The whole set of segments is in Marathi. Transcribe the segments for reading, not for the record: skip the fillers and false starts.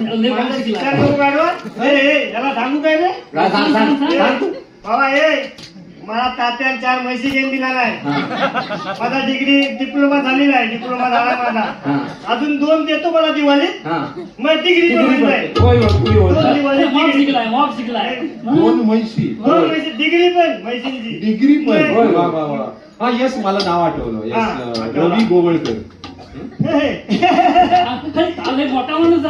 माझा विचार करू गाडवा. याला सांगू काय रे बाबा? मला तात्याला 4 म्हशी घेऊन दिला नाही. माझा डिप्लोमा झालेला आहे. डिप्लोमा झाला माझा. अजून 2 देतो मला दिवाळीत. मग डिग्री दोन म्हशी डिग्री पण म्हशींची डिग्री पण. हा यस, मला नाव आठवलं. यस, रवी गोवळकर. मोठा माणूस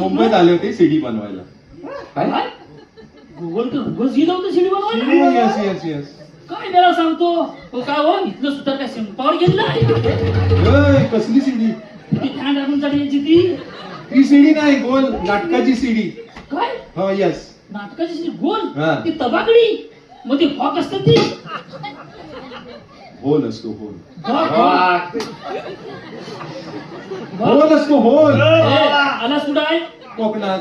मुंबईत आले होते सीडी बनवायला. काय गोगलकर गेलं होतं शिडी बनवायला? Yes yes yes. काय त्याला सांगतो काय हो, इथलं सुद्धा काय संपावर घेतलं? कसली सीडी? ती फॅन टाकून चढायची ती सीडी नाही, गोल नाटकाची सीडी. काय? हो येस. नाटकाची सीडी गोल? ती तबाकडी मग ती हॉक असते ती होल असतो. होल होल असतो. होल आला सुद्धा आहे कोकणात.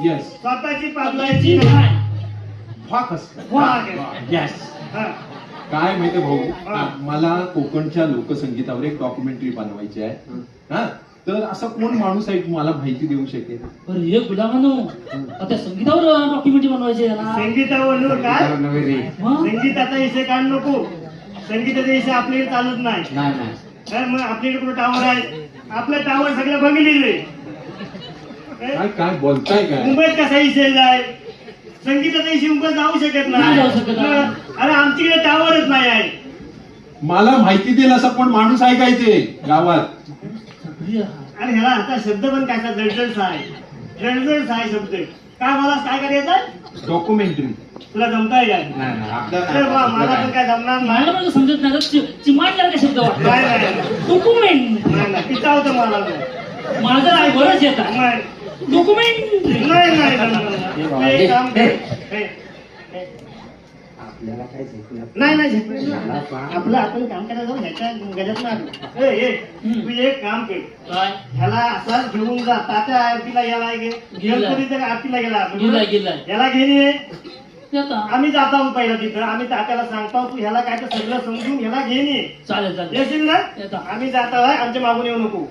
येस, स्वतःची पाबलायची फाक असतो. येस. काय माहितीये भाऊ, मला कोकणच्या लोकसंगीतावर एक डॉक्युमेंटरी बनवायची आहे. हा, तर असा कोण माणूस आहे मला माहिती देऊ शकेल? अरे हे गुलामानो, आता संगीतावर डॉक्युमेंटरी बनवायची आहे ना? संगीतावर काय? संगीताचा विषय काढ नको. संगीताचा विषय आपल्याकडे चालत नाही. मग आपल्याकडे कुठं टावर आहे? आपलं टावर सगळं बघितलेलं आहे. काय काय बोलताय काय? मुंबईत कसा विषय जाय? संगीताचा विषय मुंबईत जाऊ शकत नाही. अरे आमच्याकडे टावरच नाही आहे. मला माहिती देईल असा कोण माणूस आहे काय ते गावात? आणि ह्याला आता शब्द पण काय जडजड आहे. जडजड आहे शब्द. काय मला काय करायचं? डॉक्युमेंटरी. तुला जमताय काय? मला पण काय जमणार नाही. मला समजत नाही. चिमाटला काय शब्द वाटत नाही. डॉक्युमेंट नाही पिता होतं मला. माझं नाही बरंच येतात. डॉक्युमेंट नाही काम आपल्याला काय झेपलं नाही आपलं आपण काम करायला जाऊ ह्याच्या गजत नाही. तू एक काम कर. काय? ह्याला असाच घेऊन जा. तात्या आरतीला याला आरतीला गेला. याला घेऊन ये. आम्ही जात आहोत पहिला तिथं. आम्ही तात्याला सांगतो तू ह्याला काय तर सगळं समजून ह्याला घेऊन ये. चालेल येशील ना? आम्ही जात आहोत. आमच्या मागून येऊ नको.